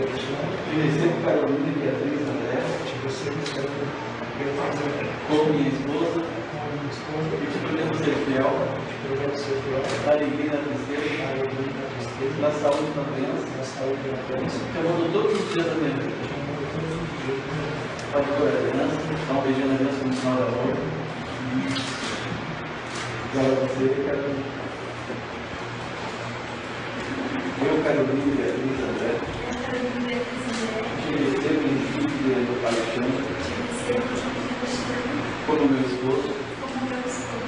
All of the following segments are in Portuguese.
Te recebo, Carolina e Beatriz André, como minha esposa, e te prometo ser fiel, na alegria e na tristeza, na saúde e na doença, te amando todos os dias da minha vida. Pode pôr a aliança, dá um beijinho na aliança no final da mão. Agora você, Carolina. Eu, Carolina e Beatriz André, te recebo em espírito do Alexandre, como meu esposo,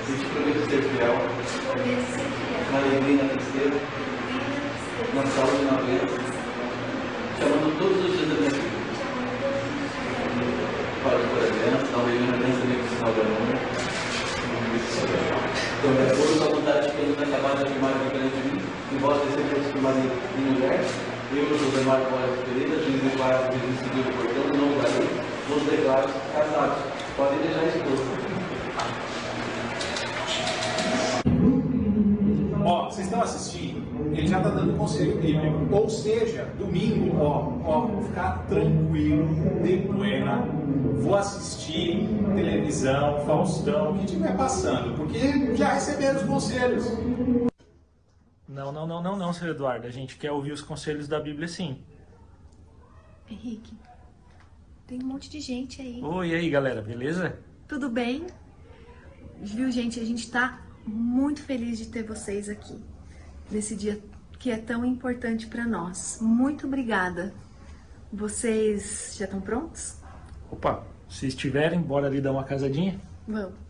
e te prometo ser fiel, na alegria e na tristeza, na saúde e na doença, te amando todos os dias da minha vida. Pode pôr a aliança, dá um beijinho na aliança no final da mão. Então, de acordo com a vontade de Deus, acabar de afirmar aqui perante mim, e vós recebereis por marido e mulher, eu, José Mário Moraes Pereira, juiz de paz e juiz civil do portão, não mudarei, vos declaro casados. Podem deixar a esposa. Ó, vocês estão assistindo? Ele já está dando conselho bíblico. Ou seja, domingo, vou ficar tranquilo, de buena, vou assistir televisão, Faustão, o que estiver passando, porque já receberam os conselhos. Não, seu Eduardo. A gente quer ouvir os conselhos da Bíblia, sim. Henrique, tem um monte de gente aí. Oi, e aí, galera, beleza? Tudo bem? Viu, gente? A gente tá muito feliz de ter vocês aqui nesse dia que é tão importante para nós. Muito obrigada. Vocês já estão prontos? Opa, se estiverem, bora ali dar uma casadinha? Vamos.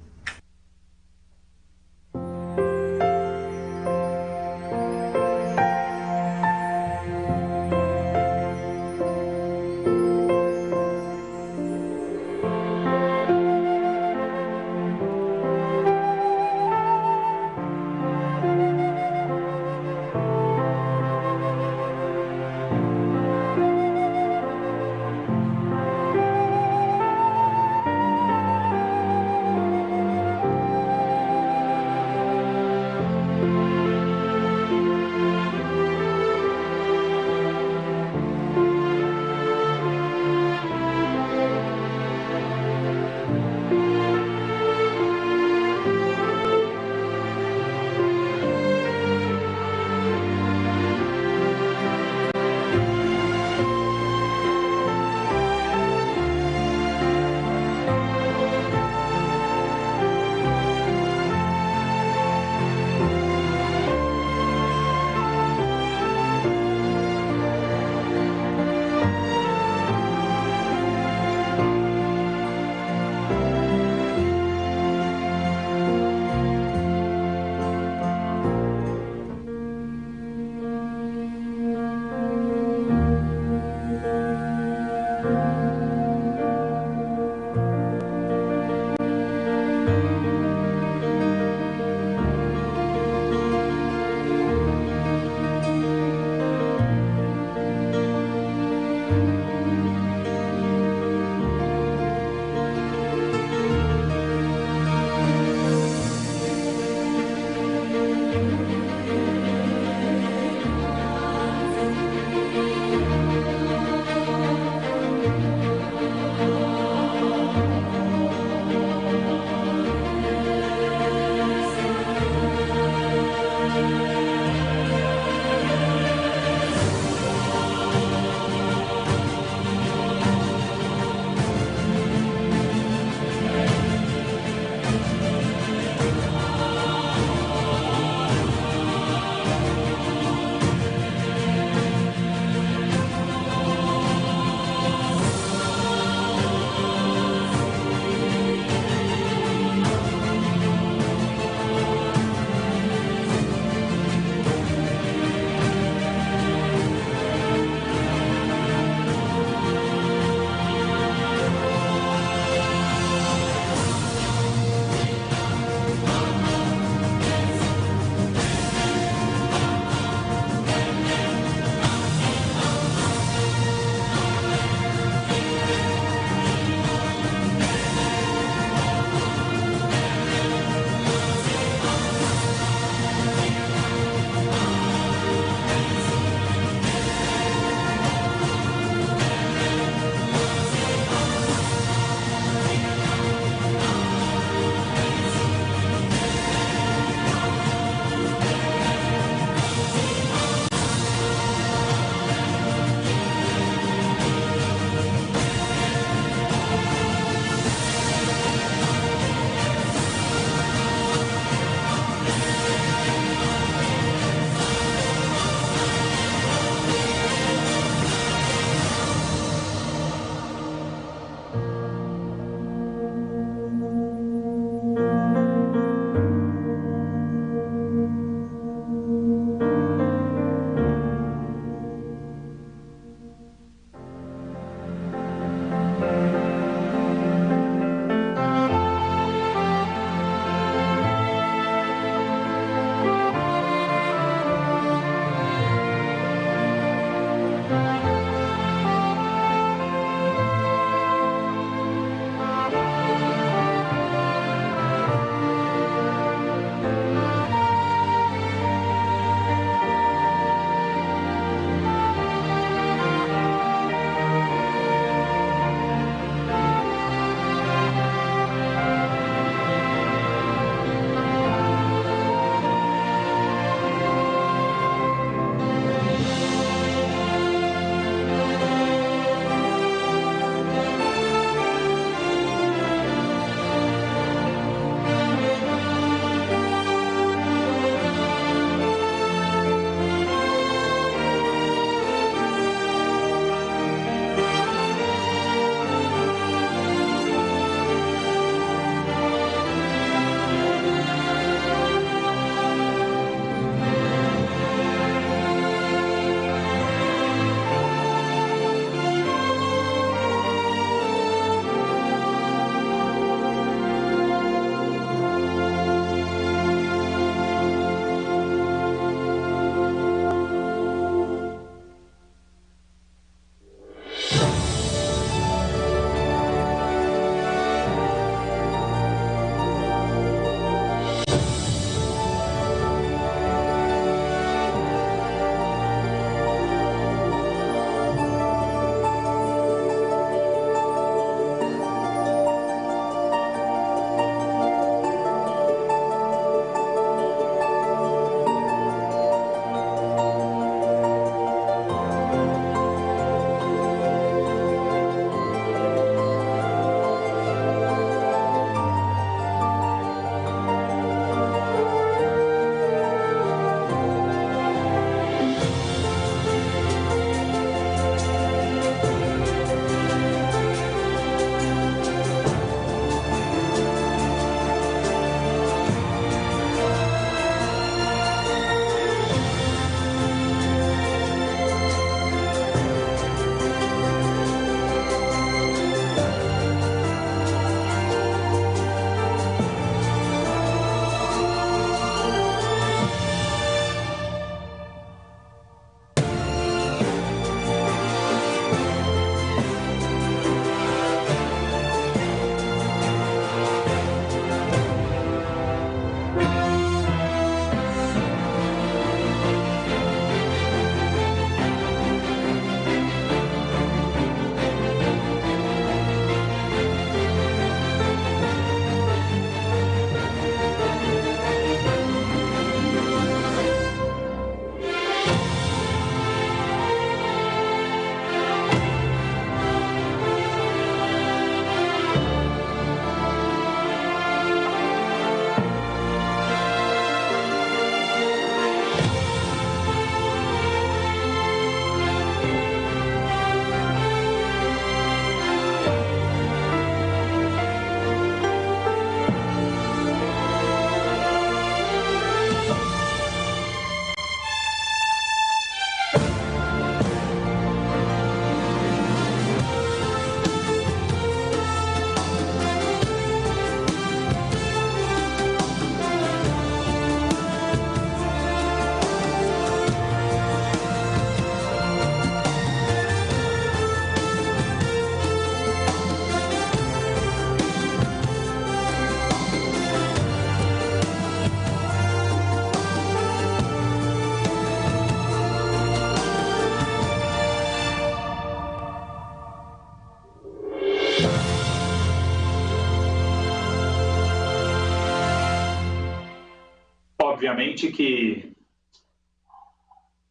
Obviamente que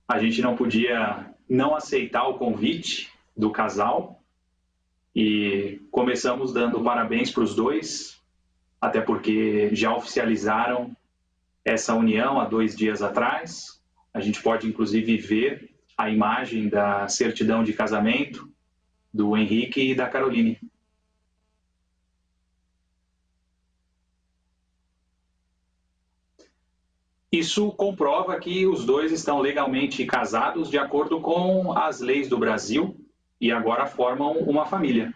a gente não podia não aceitar o convite do casal e começamos dando parabéns para os dois, até porque já oficializaram essa união há 2 dias atrás. A gente pode inclusive ver a imagem da certidão de casamento do Henrique e da Caroline. Isso comprova que os dois estão legalmente casados de acordo com as leis do Brasil e agora formam uma família.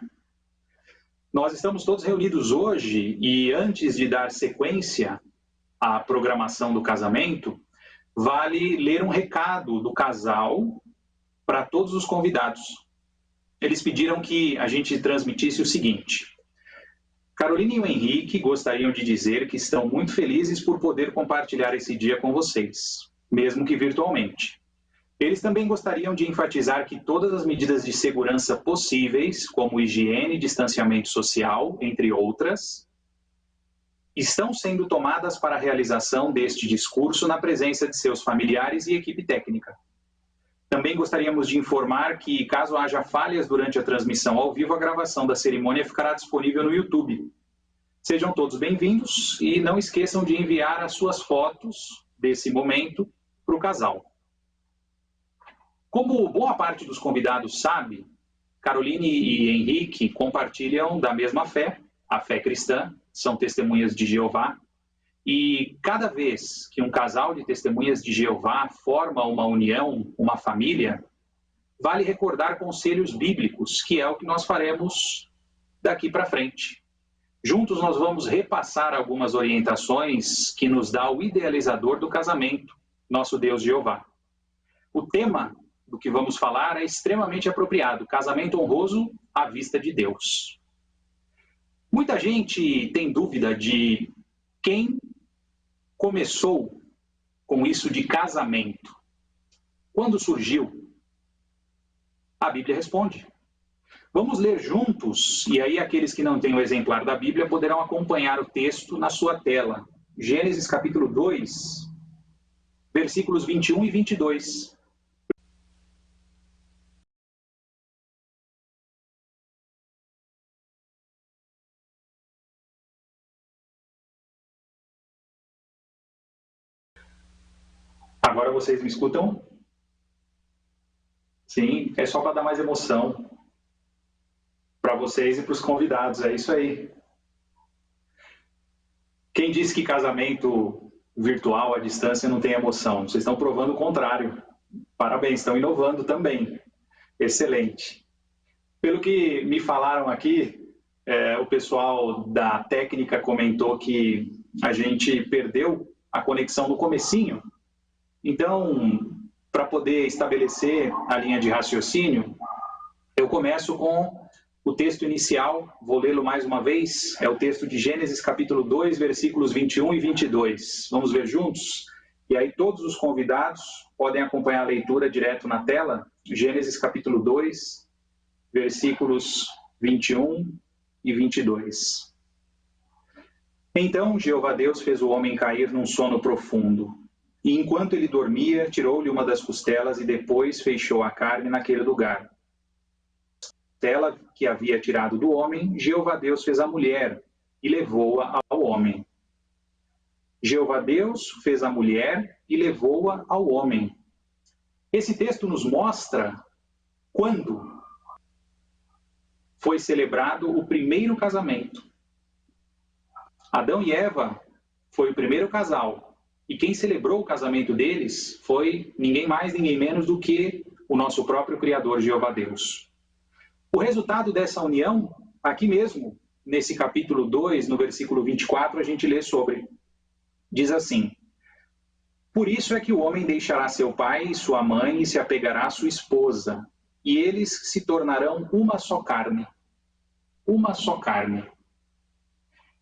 Nós estamos todos reunidos hoje e antes de dar sequência à programação do casamento, vale ler um recado do casal para todos os convidados. Eles pediram que a gente transmitisse o seguinte: Caroline e o Henrique gostariam de dizer que estão muito felizes por poder compartilhar esse dia com vocês, mesmo que virtualmente. Eles também gostariam de enfatizar que todas as medidas de segurança possíveis, como higiene, distanciamento social, entre outras, estão sendo tomadas para a realização deste discurso na presença de seus familiares e equipe técnica. Também gostaríamos de informar que, caso haja falhas durante a transmissão ao vivo, a gravação da cerimônia ficará disponível no YouTube. Sejam todos bem-vindos e não esqueçam de enviar as suas fotos desse momento para o casal. Como boa parte dos convidados sabe, Caroline e Henrique compartilham da mesma fé, a fé cristã, são testemunhas de Jeová. E cada vez que um casal de testemunhas de Jeová forma uma união, uma família, vale recordar conselhos bíblicos, que é o que nós faremos daqui para frente. Juntos nós vamos repassar algumas orientações que nos dá o idealizador do casamento, nosso Deus Jeová. O tema do que vamos falar é extremamente apropriado: casamento honroso à vista de Deus. Muita gente tem dúvida de quem começou com isso de casamento. Quando surgiu? A Bíblia responde. Vamos ler juntos, e aí aqueles que não têm o exemplar da Bíblia poderão acompanhar o texto na sua tela. Gênesis capítulo 2, versículos 21 e 22. Agora vocês me escutam? Sim, é só para dar mais emoção para vocês e para os convidados, é isso aí. Quem disse que casamento virtual à distância não tem emoção? Vocês estão provando o contrário. Parabéns, estão inovando também. Excelente. Pelo que me falaram aqui, o pessoal da técnica comentou que a gente perdeu a conexão no comecinho. Então, para poder estabelecer a linha de raciocínio, eu começo com o texto inicial, vou lê-lo mais uma vez, é o texto de Gênesis capítulo 2, versículos 21 e 22. Vamos ver juntos? E aí todos os convidados podem acompanhar a leitura direto na tela. Gênesis capítulo 2, versículos 21 e 22. Então Jeová Deus fez o homem cair num sono profundo. E enquanto ele dormia, tirou-lhe uma das costelas e depois fechou a carne naquele lugar. A costela que havia tirado do homem, Jeová Deus fez a mulher e levou-a ao homem. Jeová Deus fez a mulher e levou-a ao homem. Esse texto nos mostra quando foi celebrado o primeiro casamento. Adão e Eva foi o primeiro casal. E quem celebrou o casamento deles foi ninguém mais, ninguém menos do que o nosso próprio Criador, Jeová Deus. O resultado dessa união, aqui mesmo, nesse capítulo 2, no versículo 24, a gente lê sobre. Diz assim: Por isso é que o homem deixará seu pai e sua mãe e se apegará à sua esposa, e eles se tornarão uma só carne. Uma só carne.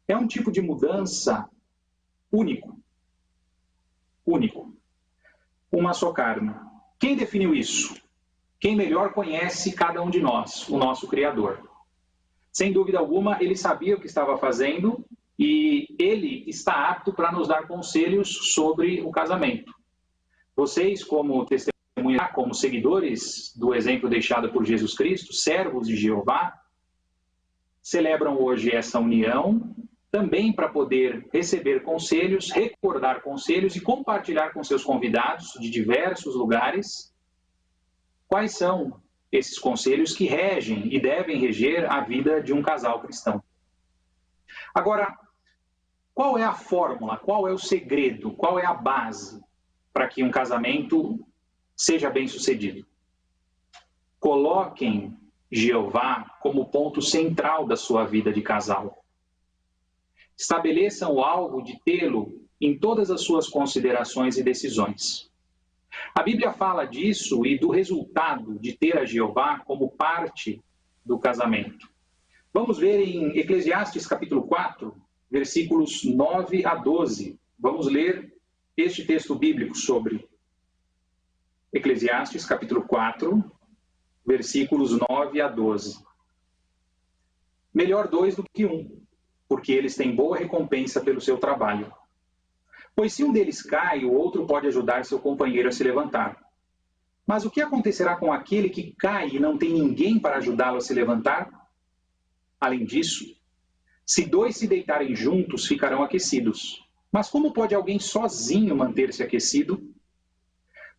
É um tipo de mudança único. Único. Uma só carne. Quem definiu isso? Quem melhor conhece cada um de nós? O nosso Criador. Sem dúvida alguma, ele sabia o que estava fazendo e ele está apto para nos dar conselhos sobre o casamento. Vocês, como testemunhas, como seguidores do exemplo deixado por Jesus Cristo, servos de Jeová, celebram hoje essa união também para poder receber conselhos, recordar conselhos e compartilhar com seus convidados de diversos lugares quais são esses conselhos que regem e devem reger a vida de um casal cristão. Agora, qual é a fórmula, qual é o segredo, qual é a base para que um casamento seja bem sucedido? Coloquem Jeová como ponto central da sua vida de casal. Estabeleçam o alvo de tê-lo em todas as suas considerações e decisões. A Bíblia fala disso e do resultado de ter a Jeová como parte do casamento. Vamos ver em Eclesiastes capítulo 4, versículos 9 a 12. Vamos ler este texto bíblico sobre Eclesiastes capítulo 4, versículos 9 a 12. Melhor dois do que um, porque eles têm boa recompensa pelo seu trabalho. Pois se um deles cai, o outro pode ajudar seu companheiro a se levantar. Mas o que acontecerá com aquele que cai e não tem ninguém para ajudá-lo a se levantar? Além disso, se dois se deitarem juntos, ficarão aquecidos. Mas como pode alguém sozinho manter-se aquecido?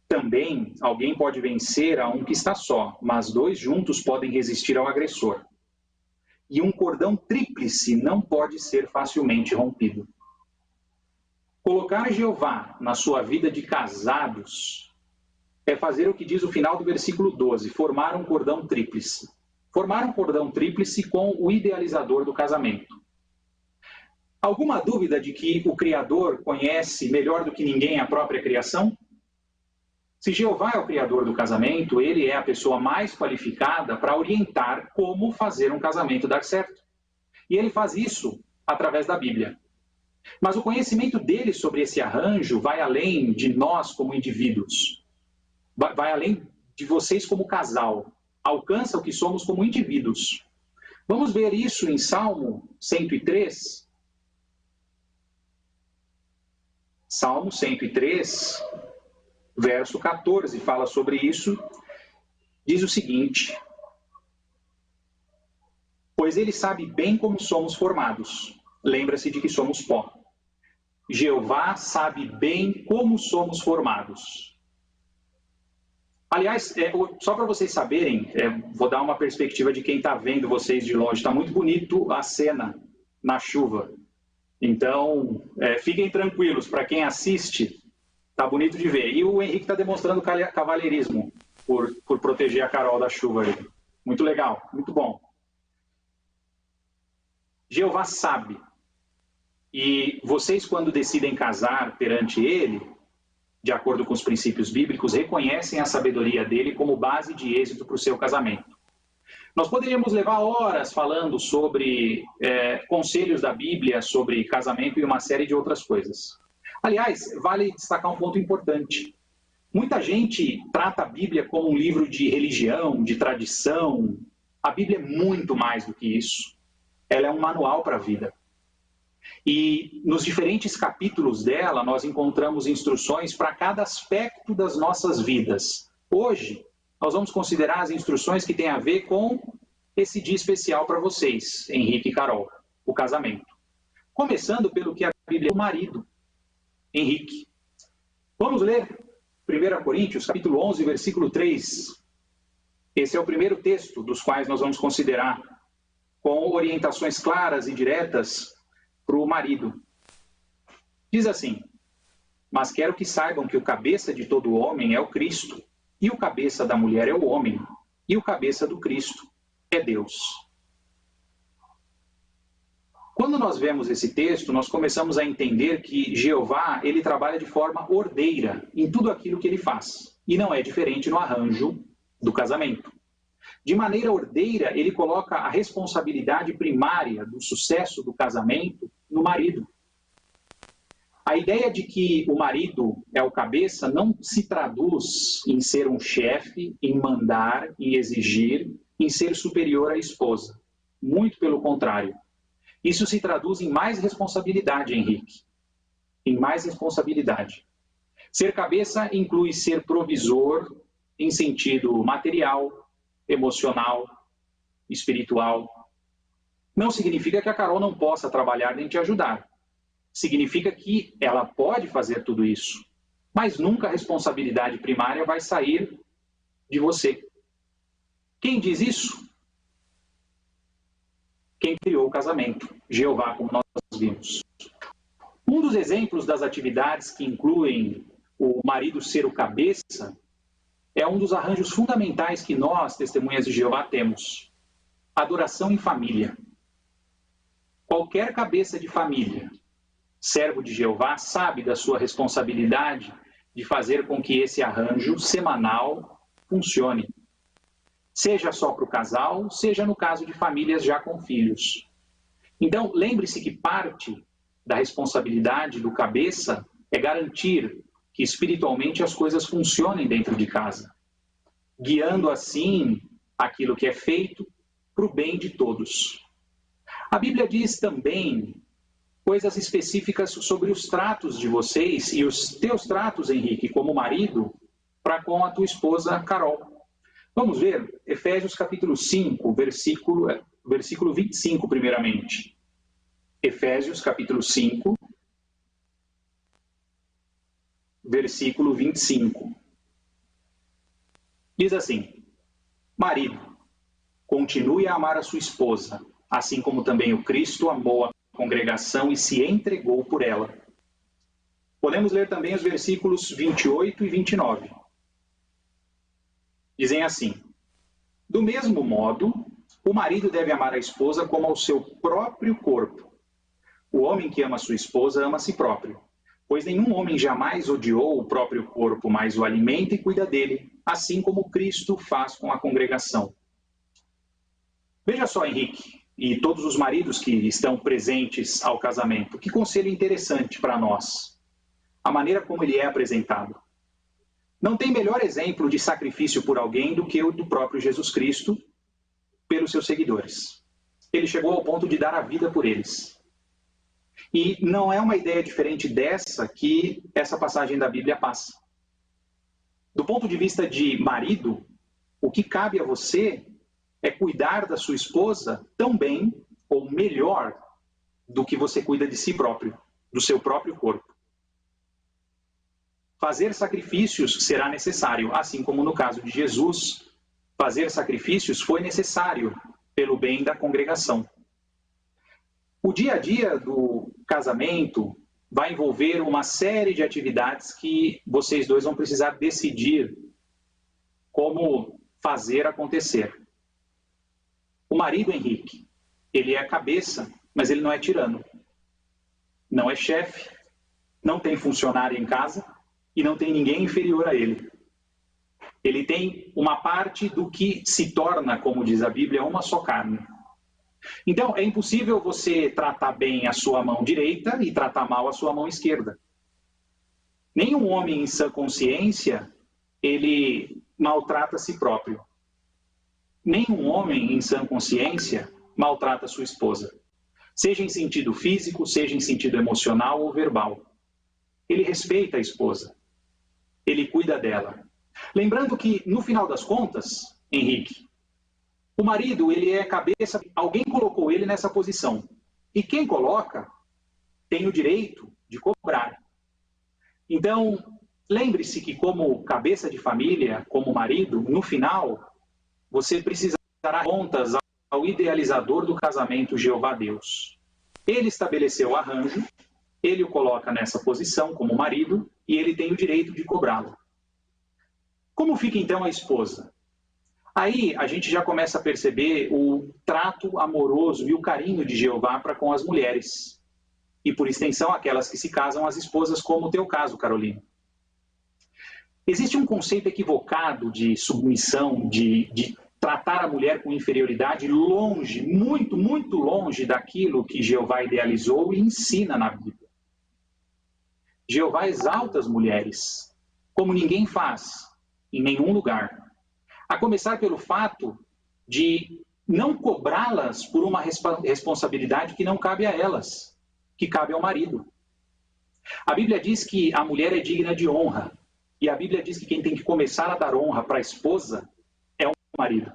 Também alguém pode vencer a um que está só, mas dois juntos podem resistir ao agressor. E um cordão tríplice não pode ser facilmente rompido. Colocar Jeová na sua vida de casados é fazer o que diz o final do versículo 12, formar um cordão tríplice. Formar um cordão tríplice com o idealizador do casamento. Alguma dúvida de que o Criador conhece melhor do que ninguém a própria criação? Se Jeová é o Criador do casamento, ele é a pessoa mais qualificada para orientar como fazer um casamento dar certo. E ele faz isso através da Bíblia. Mas o conhecimento dele sobre esse arranjo vai além de nós como indivíduos. Vai além de vocês como casal. Alcança o que somos como indivíduos. Vamos ver isso em Salmo 103. Salmo 103, verso 14, fala sobre isso. Diz o seguinte: pois ele sabe bem como somos formados. Lembra-se de que somos pó. Jeová sabe bem como somos formados. Aliás, só para vocês saberem, vou dar uma perspectiva de quem está vendo vocês de longe. Está muito bonito a cena na chuva. Então, fiquem tranquilos, para quem assiste, está bonito de ver. E o Henrique está demonstrando cavalheirismo por proteger a Carol da chuva. Aí. Muito legal, muito bom. Jeová sabe. E vocês, quando decidem casar perante ele, de acordo com os princípios bíblicos, reconhecem a sabedoria dele como base de êxito para o seu casamento. Nós poderíamos levar horas falando sobre conselhos da Bíblia, sobre casamento e uma série de outras coisas. Aliás, vale destacar um ponto importante. Muita gente trata a Bíblia como um livro de religião, de tradição. A Bíblia é muito mais do que isso. Ela é um manual para a vida. E nos diferentes capítulos dela, nós encontramos instruções para cada aspecto das nossas vidas. Hoje, nós vamos considerar as instruções que têm a ver com esse dia especial para vocês, Henrique e Carol, o casamento. Começando pelo que a Bíblia é o marido, Henrique. Vamos ler 1 Coríntios, capítulo 11, versículo 3. Esse é o primeiro texto dos quais nós vamos considerar, com orientações claras e diretas para o marido. Diz assim: mas quero que saibam que o cabeça de todo homem é o Cristo, e o cabeça da mulher é o homem, e o cabeça do Cristo é Deus. Quando nós vemos esse texto, nós começamos a entender que Jeová, ele trabalha de forma ordeira em tudo aquilo que ele faz. E não é diferente no arranjo do casamento. De maneira ordeira, ele coloca a responsabilidade primária do sucesso do casamento no marido. A ideia de que o marido é o cabeça não se traduz em ser um chefe, em mandar, em exigir, em ser superior à esposa. Muito pelo contrário. Isso se traduz em mais responsabilidade, Henrique. Em mais responsabilidade. Ser cabeça inclui ser provisor em sentido material, emocional, espiritual. Não significa que a Carol não possa trabalhar nem te ajudar. Significa que ela pode fazer tudo isso, mas nunca a responsabilidade primária vai sair de você. Quem diz isso? Quem criou o casamento, Jeová, como nós vimos. Um dos exemplos das atividades que incluem o marido ser o cabeça é um dos arranjos fundamentais que nós, testemunhas de Jeová, temos. Adoração em família. Qualquer cabeça de família, servo de Jeová, sabe da sua responsabilidade de fazer com que esse arranjo semanal funcione. Seja só para o casal, seja no caso de famílias já com filhos. Então, lembre-se que parte da responsabilidade do cabeça é garantir que espiritualmente as coisas funcionem dentro de casa, guiando assim aquilo que é feito para o bem de todos. A Bíblia diz também coisas específicas sobre os tratos de vocês e os teus tratos, Henrique, como marido, para com a tua esposa Carol. Vamos ver Efésios capítulo 5, versículo 25, primeiramente. Efésios capítulo 5, versículo 25. Diz assim: marido, continue a amar a sua esposa, assim como também o Cristo amou a congregação e se entregou por ela. Podemos ler também os versículos 28 e 29. Dizem assim: do mesmo modo, o marido deve amar a esposa como ao seu próprio corpo. O homem que ama a sua esposa ama a si próprio, pois nenhum homem jamais odiou o próprio corpo, mas o alimenta e cuida dele, assim como Cristo faz com a congregação. Veja só, Henrique, e todos os maridos que estão presentes ao casamento, que conselho interessante para nós. A maneira como ele é apresentado. Não tem melhor exemplo de sacrifício por alguém do que o do próprio Jesus Cristo pelos seus seguidores. Ele chegou ao ponto de dar a vida por eles. E não é uma ideia diferente dessa que essa passagem da Bíblia passa. Do ponto de vista de marido, o que cabe a você é cuidar da sua esposa tão bem ou melhor do que você cuida de si próprio, do seu próprio corpo. Fazer sacrifícios será necessário, assim como no caso de Jesus, fazer sacrifícios foi necessário pelo bem da congregação. O dia a dia do casamento vai envolver uma série de atividades que vocês dois vão precisar decidir como fazer acontecer. O marido, Henrique, ele é a cabeça, mas ele não é tirano. Não é chefe, não tem funcionário em casa e não tem ninguém inferior a ele. Ele tem uma parte do que se torna, como diz a Bíblia, uma só carne. Então, é impossível você tratar bem a sua mão direita e tratar mal a sua mão esquerda. Nenhum homem em sã consciência, ele maltrata a si próprio. Nenhum homem em sã consciência maltrata a sua esposa. Seja em sentido físico, seja em sentido emocional ou verbal. Ele respeita a esposa. Ele cuida dela. Lembrando que, no final das contas, Henrique, o marido, ele é cabeça, alguém colocou ele nessa posição. E quem coloca tem o direito de cobrar. Então, lembre-se que como cabeça de família, como marido, no final, você precisará contas ao idealizador do casamento, Jeová Deus. Ele estabeleceu o arranjo, ele o coloca nessa posição como marido e ele tem o direito de cobrá-lo. Como fica então a esposa? Aí a gente já começa a perceber o trato amoroso e o carinho de Jeová para com as mulheres. E por extensão aquelas que se casam as esposas, como o teu caso, Carolina. Existe um conceito equivocado de submissão, de tratar a mulher com inferioridade longe, muito, muito longe daquilo que Jeová idealizou e ensina na Bíblia. Jeová exalta as mulheres, como ninguém faz, em nenhum lugar. A começar pelo fato de não cobrá-las por uma responsabilidade que não cabe a elas, que cabe ao marido. A Bíblia diz que a mulher é digna de honra, e a Bíblia diz que quem tem que começar a dar honra para a esposa é o marido.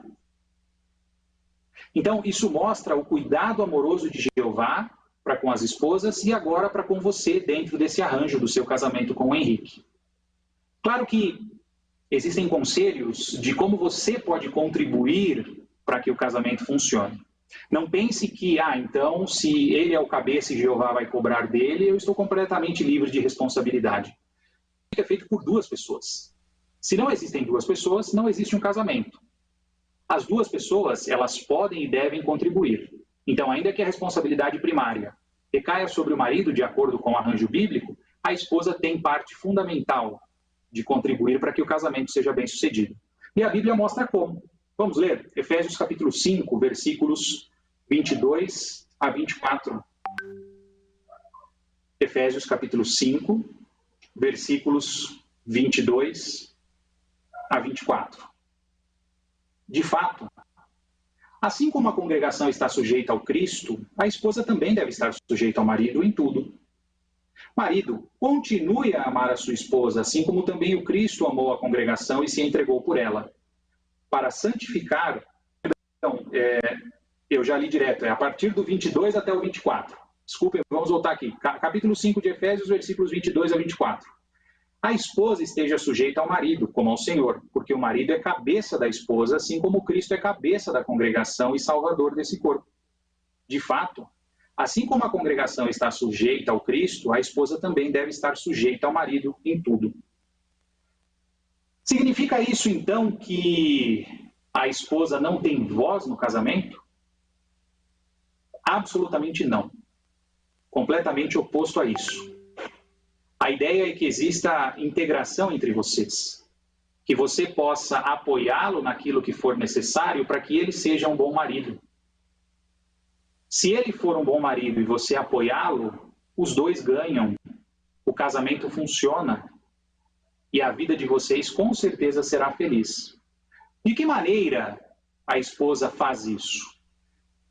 Então, isso mostra o cuidado amoroso de Jeová para com as esposas e agora para com você dentro desse arranjo do seu casamento com o Henrique. Claro que existem conselhos de como você pode contribuir para que o casamento funcione. Não pense que, então, se ele é o cabeça e Jeová vai cobrar dele, eu estou completamente livre de responsabilidade. Isso é feito por duas pessoas. Se não existem duas pessoas, não existe um casamento. As duas pessoas, elas podem e devem contribuir. Então, ainda que a responsabilidade primária recaia sobre o marido, de acordo com o arranjo bíblico, a esposa tem parte fundamental de contribuir para que o casamento seja bem sucedido. E a Bíblia mostra como. Vamos ler Efésios capítulo 5, versículos 22 a 24. Efésios capítulo 5, versículos 22 a 24. De fato, assim como a congregação está sujeita ao Cristo, a esposa também deve estar sujeita ao marido em tudo. Marido, continue a amar a sua esposa, assim como também o Cristo amou a congregação e se entregou por ela, para santificar. Então, eu já li direto, a partir do 22 até o 24. Desculpem, vamos voltar aqui. Capítulo 5 de Efésios, versículos 22 a 24. A esposa esteja sujeita ao marido, como ao Senhor, porque o marido é cabeça da esposa, assim como Cristo é cabeça da congregação e salvador desse corpo. De fato, assim como a congregação está sujeita ao Cristo, a esposa também deve estar sujeita ao marido em tudo. Significa isso, então, que a esposa não tem voz no casamento? Absolutamente não. Completamente oposto a isso. A ideia é que exista integração entre vocês. Que você possa apoiá-lo naquilo que for necessário para que ele seja um bom marido. Se ele for um bom marido e você apoiá-lo, os dois ganham. O casamento funciona. E a vida de vocês com certeza será feliz. De que maneira a esposa faz isso?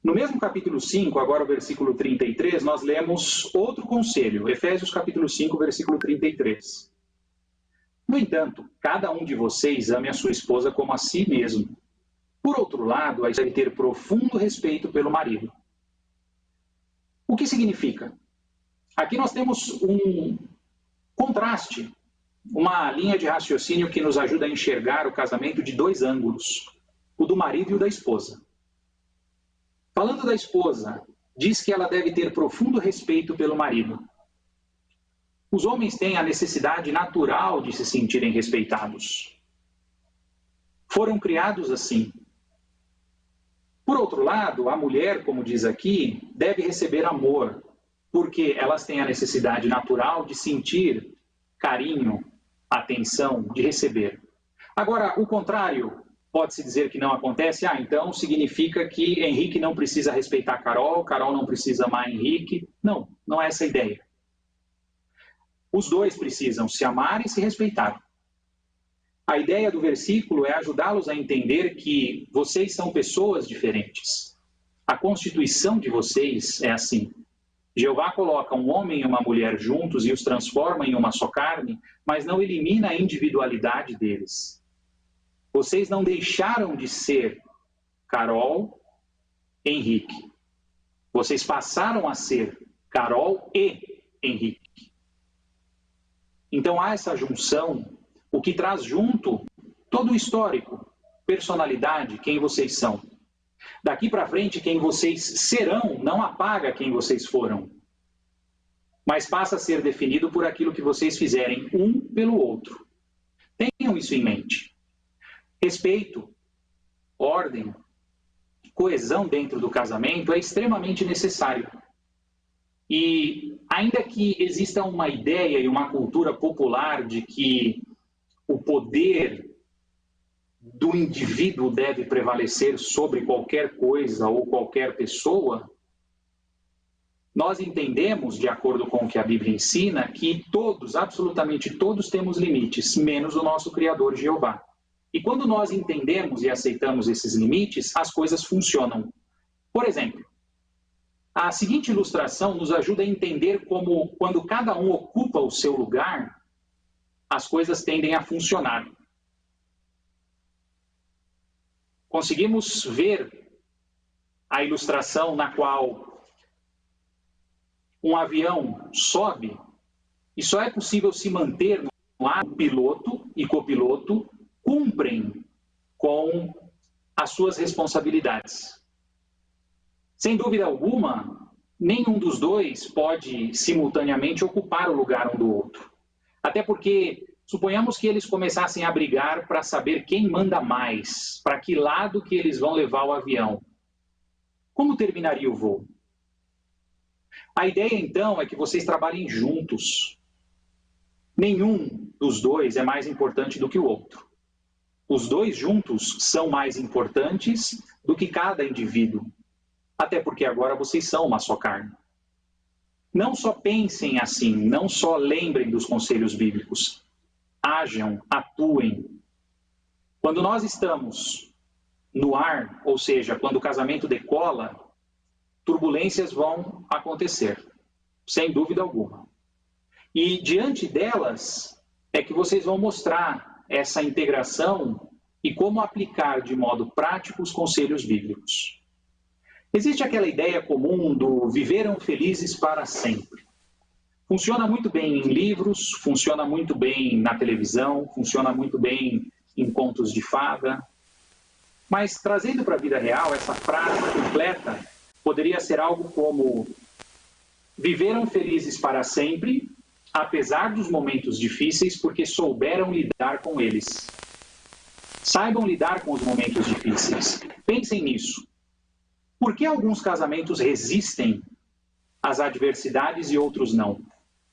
No mesmo capítulo 5, agora o versículo 33, nós lemos outro conselho, Efésios capítulo 5, versículo 33. No entanto, cada um de vocês ame a sua esposa como a si mesmo. Por outro lado, a esposa deve ter profundo respeito pelo marido. O que significa? Aqui nós temos um contraste, uma linha de raciocínio que nos ajuda a enxergar o casamento de dois ângulos, o do marido e o da esposa. Falando da esposa, diz que ela deve ter profundo respeito pelo marido. Os homens têm a necessidade natural de se sentirem respeitados. Foram criados assim. Por outro lado, a mulher, como diz aqui, deve receber amor, porque elas têm a necessidade natural de sentir carinho, atenção, de receber. Agora, o contrário, pode-se dizer que não acontece? Então significa que Henrique não precisa respeitar Carol, Carol não precisa amar Henrique. Não, não é essa a ideia. Os dois precisam se amar e se respeitar. A ideia do versículo é ajudá-los a entender que vocês são pessoas diferentes. A constituição de vocês é assim. Jeová coloca um homem e uma mulher juntos e os transforma em uma só carne, mas não elimina a individualidade deles. Vocês não deixaram de ser Carol, Henrique. Vocês passaram a ser Carol e Henrique. Então há essa junção, o que traz junto todo o histórico, personalidade, quem vocês são. Daqui para frente, quem vocês serão não apaga quem vocês foram, mas passa a ser definido por aquilo que vocês fizerem um pelo outro. Tenham isso em mente. Respeito, ordem, coesão dentro do casamento é extremamente necessário. E ainda que exista uma ideia e uma cultura popular de que o poder do indivíduo deve prevalecer sobre qualquer coisa ou qualquer pessoa, nós entendemos, de acordo com o que a Bíblia ensina, que todos, absolutamente todos, temos limites, menos o nosso Criador Jeová. E quando nós entendemos e aceitamos esses limites, as coisas funcionam. Por exemplo, a seguinte ilustração nos ajuda a entender como, quando cada um ocupa o seu lugar, as coisas tendem a funcionar. Conseguimos ver a ilustração na qual um avião sobe e só é possível se manter no ar. O piloto e copiloto cumprem com as suas responsabilidades. Sem dúvida alguma, nenhum dos dois pode simultaneamente ocupar o lugar um do outro. Até porque, suponhamos que eles começassem a brigar para saber quem manda mais, para que lado que eles vão levar o avião. Como terminaria o voo? A ideia, então, é que vocês trabalhem juntos. Nenhum dos dois é mais importante do que o outro. Os dois juntos são mais importantes do que cada indivíduo. Até porque agora vocês são uma só carne. Não só pensem assim, não só lembrem dos conselhos bíblicos. Hajam, atuem. Quando nós estamos no ar, ou seja, quando o casamento decola, turbulências vão acontecer, sem dúvida alguma. E diante delas é que vocês vão mostrar essa integração e como aplicar de modo prático os conselhos bíblicos. Existe aquela ideia comum do viveram felizes para sempre. Funciona muito bem em livros, funciona muito bem na televisão, funciona muito bem em contos de fada. Mas trazendo para a vida real, essa frase completa poderia ser algo como: viveram felizes para sempre, apesar dos momentos difíceis, porque souberam lidar com eles. Saibam lidar com os momentos difíceis. Pensem nisso. Por que alguns casamentos resistem às adversidades e outros não?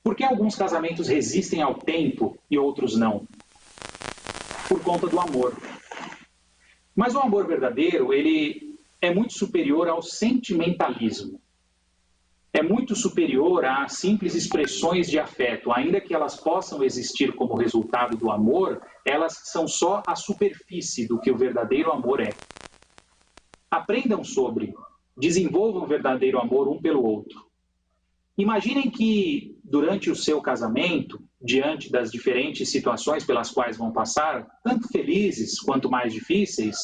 Por que alguns casamentos resistem ao tempo e outros não? Por conta do amor. Mas o amor verdadeiro, ele é muito superior ao sentimentalismo. É muito superior a simples expressões de afeto. Ainda que elas possam existir como resultado do amor, elas são só a superfície do que o verdadeiro amor é. Aprendam sobre, desenvolvam o verdadeiro amor um pelo outro. Imaginem que, durante o seu casamento, diante das diferentes situações pelas quais vão passar, tanto felizes quanto mais difíceis,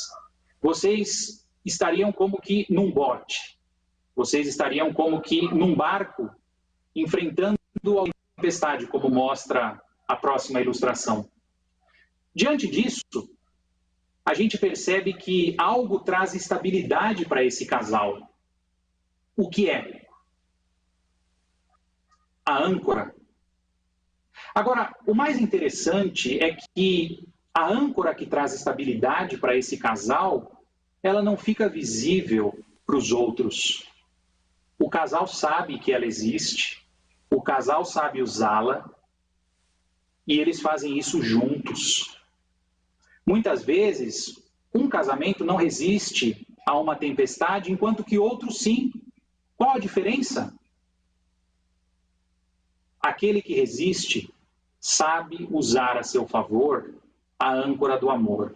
vocês estariam como que num bote. Vocês estariam como que num barco, enfrentando a tempestade, como mostra a próxima ilustração. Diante disso, a gente percebe que algo traz estabilidade para esse casal. O que é? A âncora. Agora, o mais interessante é que a âncora que traz estabilidade para esse casal, ela não fica visível para os outros. O casal sabe que ela existe, o casal sabe usá-la, e eles fazem isso juntos. Muitas vezes, um casamento não resiste a uma tempestade, enquanto que outro sim. Qual a diferença? Aquele que resiste sabe usar a seu favor a âncora do amor.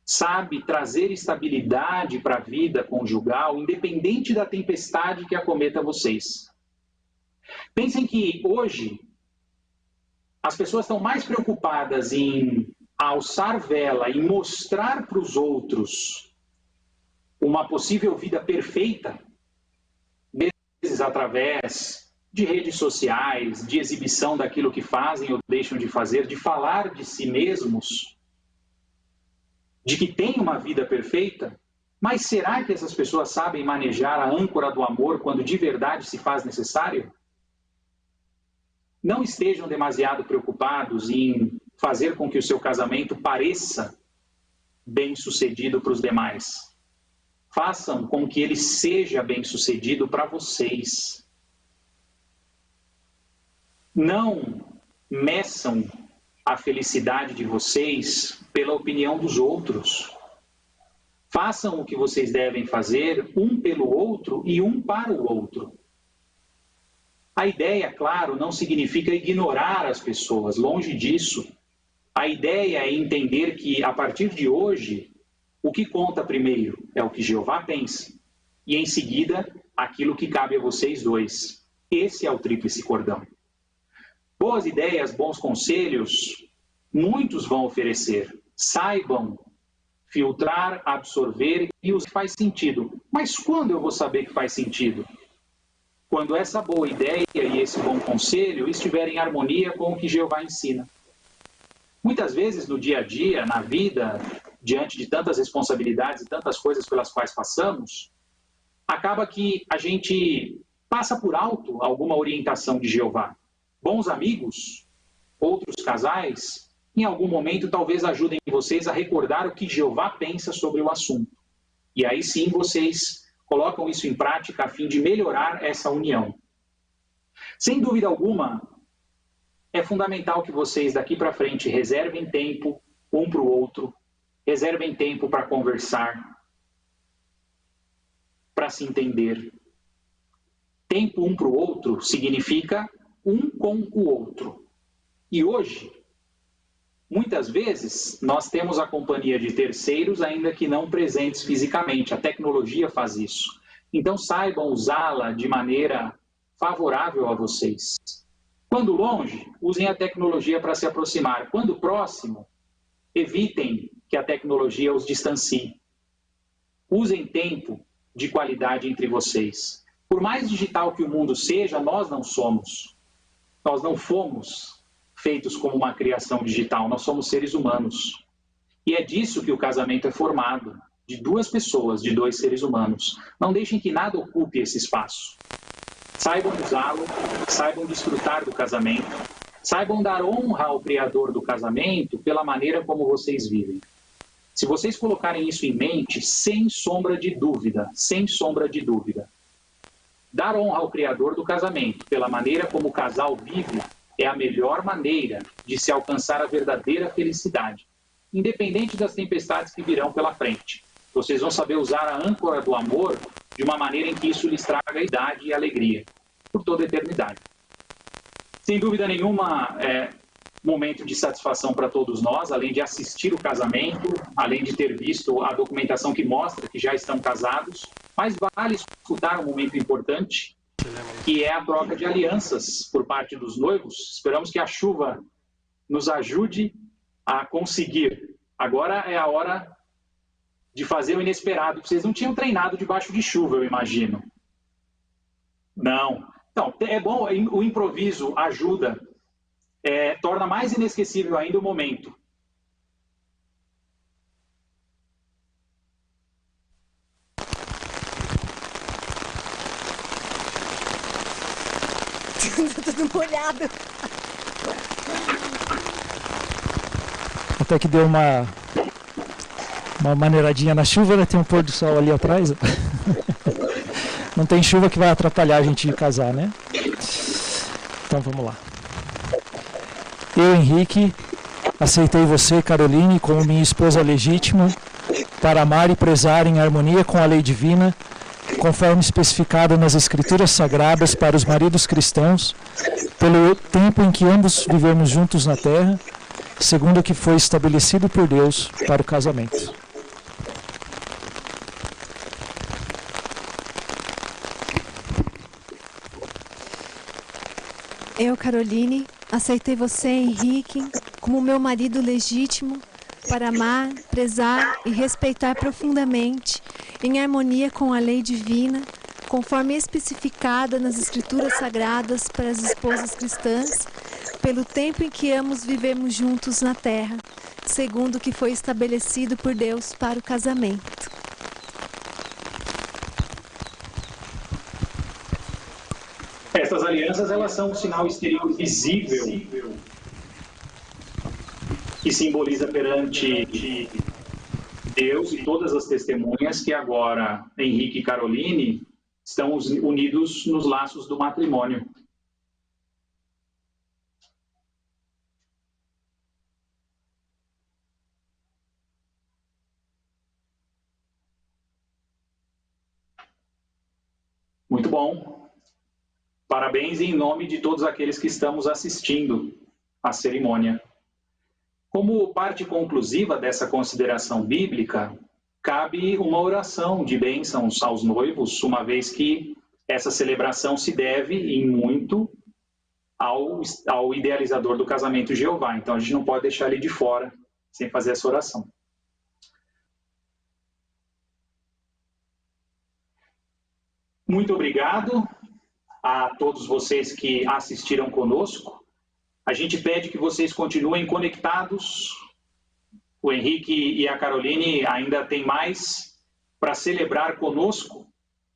Sabe trazer estabilidade para a vida conjugal, independente da tempestade que acometa vocês. Pensem que hoje as pessoas estão mais preocupadas em alçar vela e mostrar para os outros uma possível vida perfeita, vezes através de redes sociais, de exibição daquilo que fazem ou deixam de fazer, de falar de si mesmos, de que têm uma vida perfeita. Mas será que essas pessoas sabem manejar a âncora do amor quando de verdade se faz necessário? Não estejam demasiado preocupados em fazer com que o seu casamento pareça bem-sucedido para os demais. Façam com que ele seja bem-sucedido para vocês. Não meçam a felicidade de vocês pela opinião dos outros. Façam o que vocês devem fazer um pelo outro e um para o outro. A ideia, claro, não significa ignorar as pessoas, longe disso. A ideia é entender que, a partir de hoje, o que conta primeiro é o que Jeová pensa, e em seguida, aquilo que cabe a vocês dois. Esse é o tríplice cordão. Boas ideias, bons conselhos, muitos vão oferecer. Saibam filtrar, absorver e os que faz sentido. Mas quando eu vou saber que faz sentido? Quando essa boa ideia e esse bom conselho estiverem em harmonia com o que Jeová ensina. Muitas vezes no dia a dia, na vida, diante de tantas responsabilidades e tantas coisas pelas quais passamos, acaba que a gente passa por alto alguma orientação de Jeová. Bons amigos, outros casais, em algum momento talvez ajudem vocês a recordar o que Jeová pensa sobre o assunto. E aí sim vocês colocam isso em prática a fim de melhorar essa união. Sem dúvida alguma, é fundamental que vocês daqui para frente reservem tempo um para o outro, reservem tempo para conversar, para se entender. Tempo um para o outro significa um com o outro. E hoje, muitas vezes, nós temos a companhia de terceiros, ainda que não presentes fisicamente. A tecnologia faz isso. Então, saibam usá-la de maneira favorável a vocês. Quando longe, usem a tecnologia para se aproximar. Quando próximo, evitem que a tecnologia os distancie. Usem tempo de qualidade entre vocês. Por mais digital que o mundo seja, nós não somos. Nós não fomos feitos como uma criação digital, nós somos seres humanos. E é disso que o casamento é formado, de duas pessoas, de dois seres humanos. Não deixem que nada ocupe esse espaço. Saibam usá-lo, saibam desfrutar do casamento, saibam dar honra ao Criador do casamento pela maneira como vocês vivem. Se vocês colocarem isso em mente, sem sombra de dúvida, dar honra ao Criador do casamento pela maneira como o casal vive é a melhor maneira de se alcançar a verdadeira felicidade, independente das tempestades que virão pela frente. Vocês vão saber usar a âncora do amor de uma maneira em que isso lhes traga idade e alegria, por toda a eternidade. Sem dúvida nenhuma, é momento de satisfação para todos nós, além de assistir o casamento, além de ter visto a documentação que mostra que já estão casados, mas vale escutar um momento importante, que é a troca de alianças por parte dos noivos. Esperamos que a chuva nos ajude a conseguir. Agora é a hora de fazer o inesperado. Vocês não tinham treinado debaixo de chuva, eu imagino. Não. Então, é bom, o improviso ajuda, torna mais inesquecível ainda o momento. Tá tudo molhado. Até que deu uma maneiradinha na chuva, né? Tem um pôr do sol ali atrás. Não tem chuva que vai atrapalhar a gente de casar, né? Então vamos lá. Eu, Henrique, aceitei você, Caroline, como minha esposa legítima, para amar e prezar em harmonia com a lei divina, conforme especificada nas Escrituras Sagradas para os maridos cristãos, pelo tempo em que ambos vivemos juntos na terra, segundo o que foi estabelecido por Deus para o casamento. Eu, Caroline, aceitei você, Henrique, como meu marido legítimo, para amar, prezar e respeitar profundamente, em harmonia com a lei divina, conforme especificada nas Escrituras Sagradas para as esposas cristãs, pelo tempo em que ambos vivemos juntos na terra, segundo o que foi estabelecido por Deus para o casamento. Essas alianças, elas são um sinal exterior visível que simboliza perante Deus e todas as testemunhas que agora Henrique e Caroline estão unidos nos laços do matrimônio. Muito bom. Parabéns em nome de todos aqueles que estamos assistindo à cerimônia. Como parte conclusiva dessa consideração bíblica, cabe uma oração de bênçãos aos noivos, uma vez que essa celebração se deve em muito ao idealizador do casamento, Jeová. Então a gente não pode deixar ele de fora sem fazer essa oração. Muito obrigado a todos vocês que assistiram conosco. A gente pede que vocês continuem conectados. O Henrique e a Caroline ainda tem mais para celebrar conosco.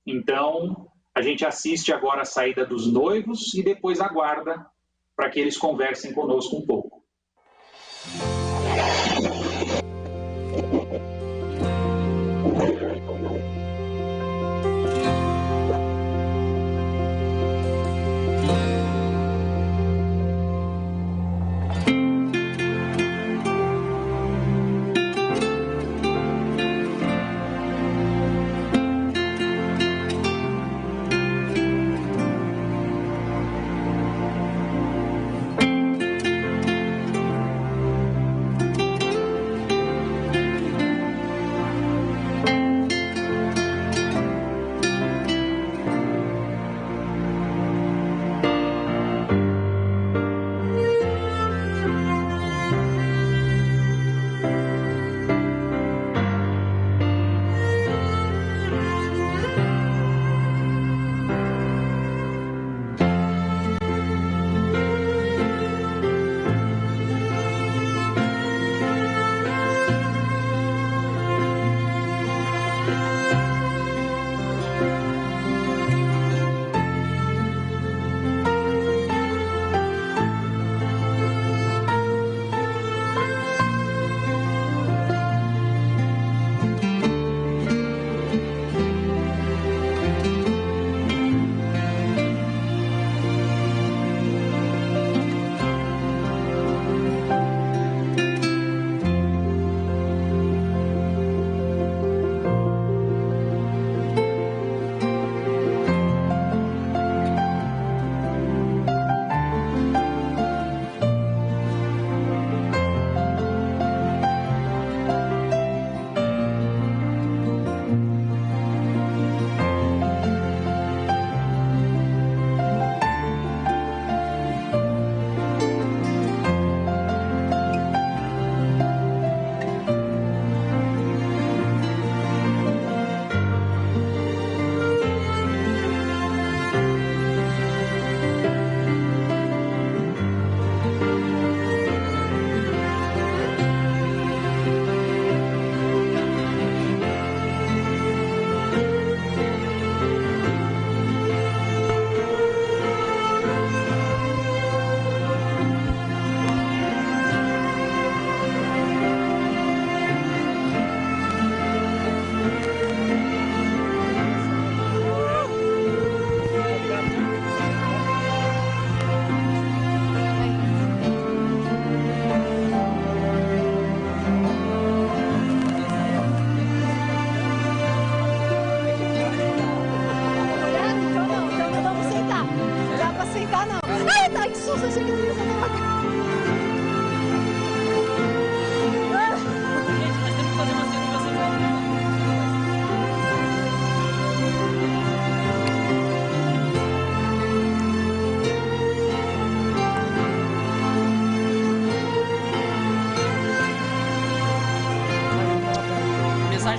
Então, a gente assiste agora a saída dos noivos e depois aguarda para que eles conversem conosco um pouco.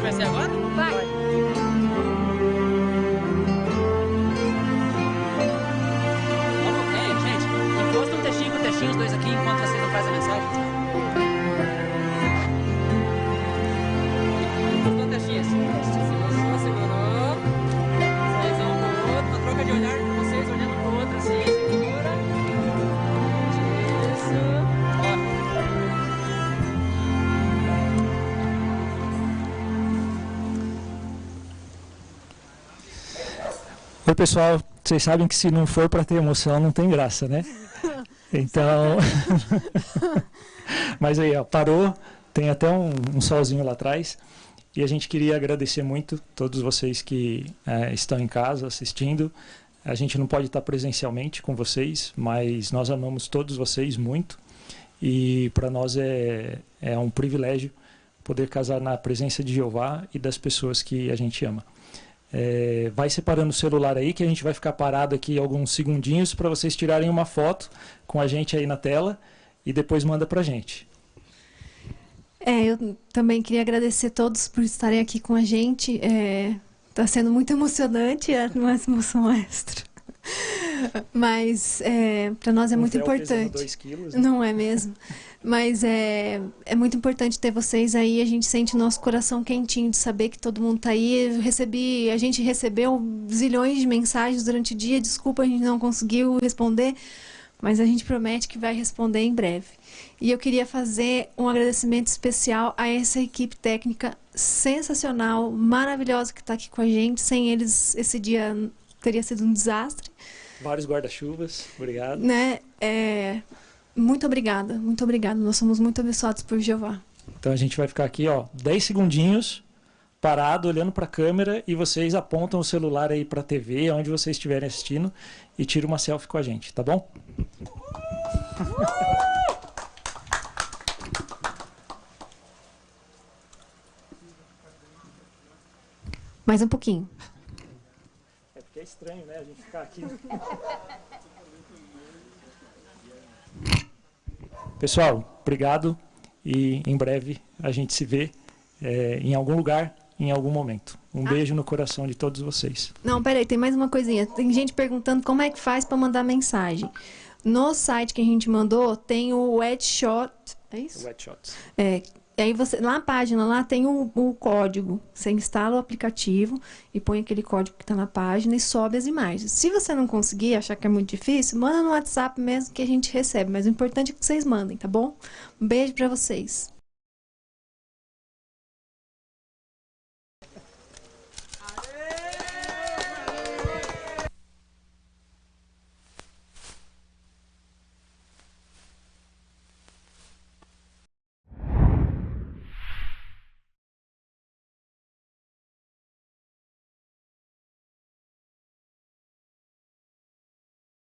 Vai ser agora? Vai. Ok, gente. Encosta um textinho com o textinho, os dois aqui, enquanto vocês não fazem a mensagem. Encostou o textinho assim. Segurou. Vocês vão pro outro, uma troca de olhar pra vocês, olhando pro outro assim. Segura. Isso. Oi, pessoal. Vocês sabem que se não for para ter emoção, não tem graça, né? Então... Mas aí, ó, parou. Tem até um solzinho lá atrás. E a gente queria agradecer muito todos vocês que estão em casa assistindo. A gente não pode estar presencialmente com vocês, mas nós amamos todos vocês muito. E para nós é um privilégio poder casar na presença de Jeová e das pessoas que a gente ama. Vai separando o celular aí, que a gente vai ficar parado aqui alguns segundinhos para vocês tirarem uma foto com a gente aí na tela e depois manda pra gente. Eu também queria agradecer a todos por estarem aqui com a gente. Está sendo muito emocionante, uma emoção extra. Mas para nós é muito importante. 2 quilos, né? Não é mesmo? Mas é muito importante ter vocês aí. A gente sente o nosso coração quentinho de saber que todo mundo está aí. A gente recebeu zilhões de mensagens durante o dia. Desculpa, a gente não conseguiu responder, mas a gente promete que vai responder em breve. E eu queria fazer um agradecimento especial a essa equipe técnica sensacional, maravilhosa que está aqui com a gente. Sem eles, esse dia teria sido um desastre. Vários guarda-chuvas, obrigado. Né? Muito obrigada, muito obrigada. Nós somos muito abençoados por Jeová. Então a gente vai ficar aqui, 10 segundinhos, parado, olhando para a câmera, e vocês apontam o celular aí para a TV, onde vocês estiverem assistindo, e tiram uma selfie com a gente, tá bom? Mais um pouquinho. Porque é estranho, né? A gente ficar aqui. Pessoal, obrigado. E em breve a gente se vê em algum lugar, em algum momento. Um beijo no coração de todos vocês. Não, peraí, tem mais uma coisinha. Tem gente perguntando como é que faz para mandar mensagem. No site que a gente mandou, tem o Headshot. É isso? O Headshot. E aí na página lá tem o código. Você instala o aplicativo e põe aquele código que está na página e sobe as imagens. Se você não conseguir, achar que é muito difícil, manda no WhatsApp mesmo que a gente recebe. Mas o importante é que vocês mandem, tá bom? Um beijo para vocês.